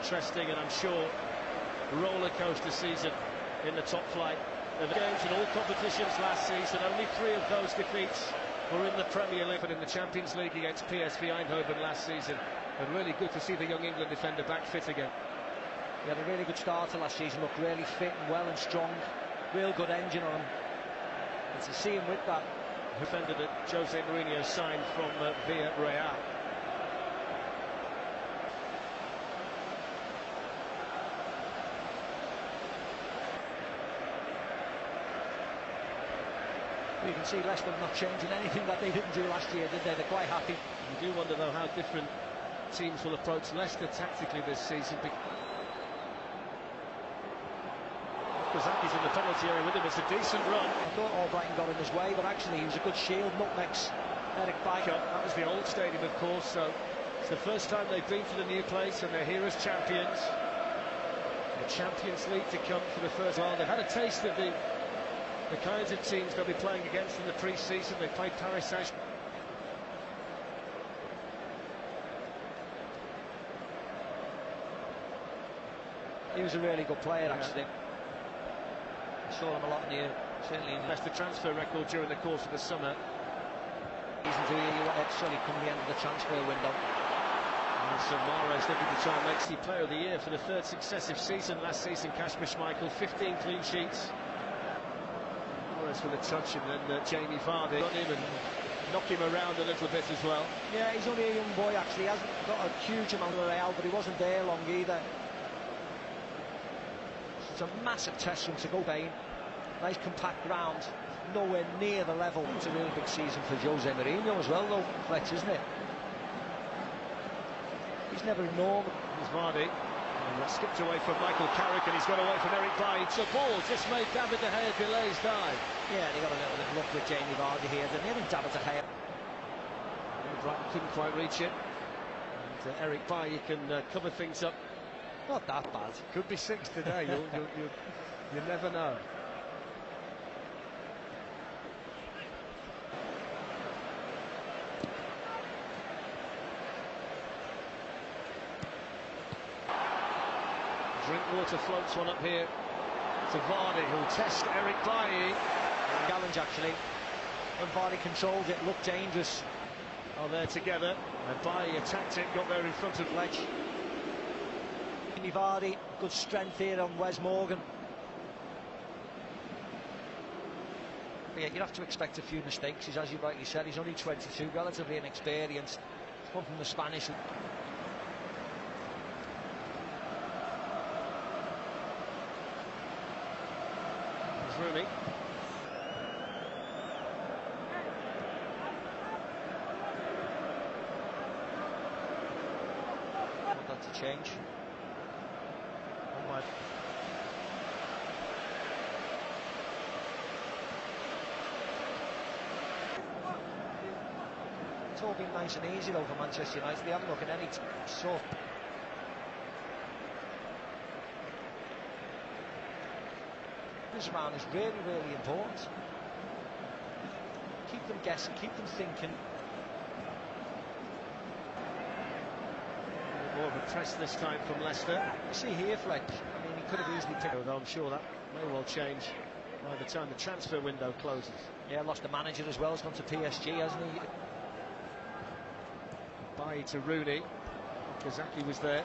interesting and I'm sure roller coaster season in the top flight of games in all competitions last season. Only 3 of those defeats were in the Premier League, but in the Champions League against PSV Eindhoven last season. And really good to see the young England defender back fit again. He had a really good start to last season, looked really fit and well and strong, real good engine on him. And to see him with that defender that Jose Mourinho signed from Villarreal. You can see Leicester not changing anything that they didn't do last year, did they? They're quite happy. You do wonder, though, how different teams will approach Leicester tactically this season. Zaki's in the penalty area with him. It's a decent run. I thought Albrighton got in his way, but actually he was a good shield. Nutmegs Eric Bailly. That was the old stadium, of course, so it's the first time they've been to the new place and they're here as champions. The Champions League to come for the first while. They've had a taste of the kinds of teams they'll be playing against in the pre-season. They played Paris Saint-Germain. He was a really good player, actually. I saw him a lot in the certainly in the transfer record during the course of the summer. Season 2 year, actually come the end of the transfer window. And so Mahrez looking to try and make the player of the year for the 3rd successive season. Last season, Kasper Schmeichel, 15 clean sheets. With a touch, and then Jamie Vardy got him and knock him around a little bit as well. Yeah, he's only a young boy actually, he hasn't got a huge amount of Real, but he wasn't there long either. It's a massive test room to go Bain. Nice compact ground, nowhere near the level. It's a really big season for Jose Mourinho as well though, Fletch, isn't it? He's never ignored. Here's Vardy. Skipped away from Michael Carrick and he's got away from Eric Bailly. The ball just made David De Gea delays dive. Yeah, they got a little bit of luck with Jamie Vardy here, didn't they? I think David De Gea couldn't quite reach it. And Eric Bailly can cover things up. Not that bad. Could be 6 today. You never know. Drinkwater floats one up here to Vardy, who'll test Eric Bailly. Challenge actually. When Vardy controlled it, looked dangerous. Oh, they're together. And Bailly attacked it, got there in front of Fletch. Vardy, good strength here on Wes Morgan. But yeah, you'd have to expect a few mistakes. As you rightly said, he's only 22, relatively inexperienced. He's come from the Spanish. Rooney. Want that to change. It's all been nice and easy though for Manchester United. They haven't looked at any sort. This round is really, really important. Keep them guessing, keep them thinking. More of a press this time from Leicester. You see here, Fletch, I mean, he could have easily picked. Although I'm sure that may well change by the time the transfer window closes. Yeah, lost the manager as well. He's gone to PSG, hasn't he? Bailly to Rooney. Zaki was there.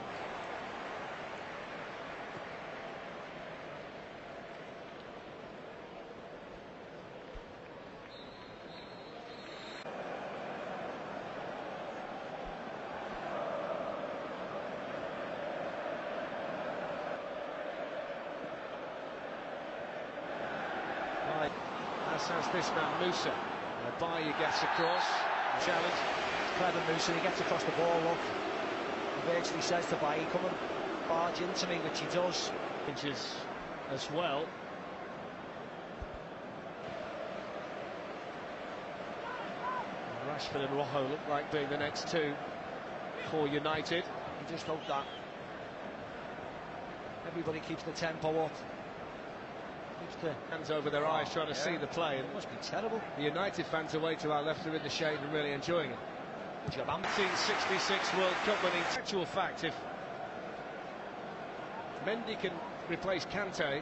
Has this man Musa. Bailly gets across. Challenge. Clever Musa, he gets across the ball, look. He virtually says to Bailly, come and barge into me, which he does. Inches as well. Rashford and Rojo look like being the next 2 for United. You just hope that everybody keeps the tempo up. Hands over their eyes trying to see the play. It must be terrible. The United fans away to our left are in the shade and really enjoying it. 1966 World Cup winning. Actual fact, if Mendy can replace Kante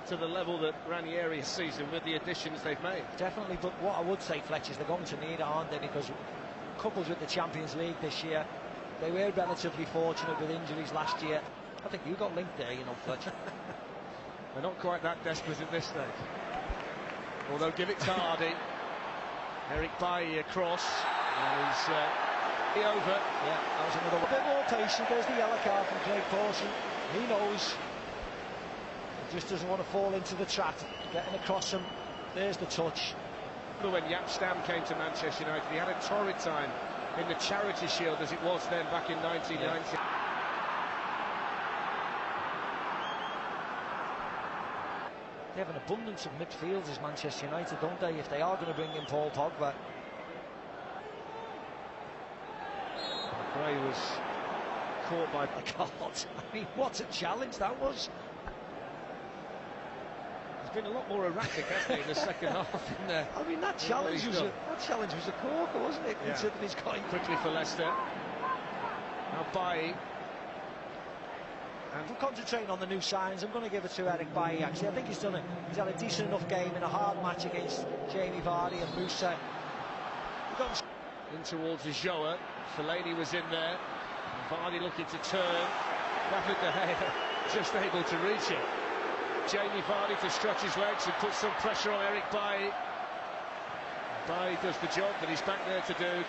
to the level that Ranieri this season with the additions they've made. Definitely, but what I would say, Fletch, is they're going to need it, aren't they? Because coupled with the Champions League this year, they were relatively fortunate with injuries last year. I think you got linked there, you know, Fletch. They're not quite that desperate at this stage. Although, give it to Hardy. Eric Bailly across. And he's over. Yeah, that was another one. A bit more patient. There's the yellow card from Craig Pawson. He knows. He just doesn't want to fall into the trap. Getting across him. There's the touch. When Jaap Stam came to Manchester United, he had a torrid time in the Charity Shield as it was then back in 1990. Yeah. They have an abundance of midfielders, Manchester United, don't they, if they are going to bring in Paul Pogba. Gray was caught by God, I mean, what a challenge that was. He's been a lot more erratic, hasn't he, in the second half. I mean, that challenge was a corker, wasn't it? Yeah. Considering he's got quickly for Leicester. Now Bailly. And we're concentrating on the new signings. I'm going to give it to Eric Bailly, actually. I think he's had a decent enough game in a hard match against Jamie Vardy and Musa. In towards Joa. Fellaini was in there. Vardy looking to turn. David De Gea just able to reach it. Jamie Vardy to stretch his legs and put some pressure on Eric Bailly. Bailly does the job that he's back there to do.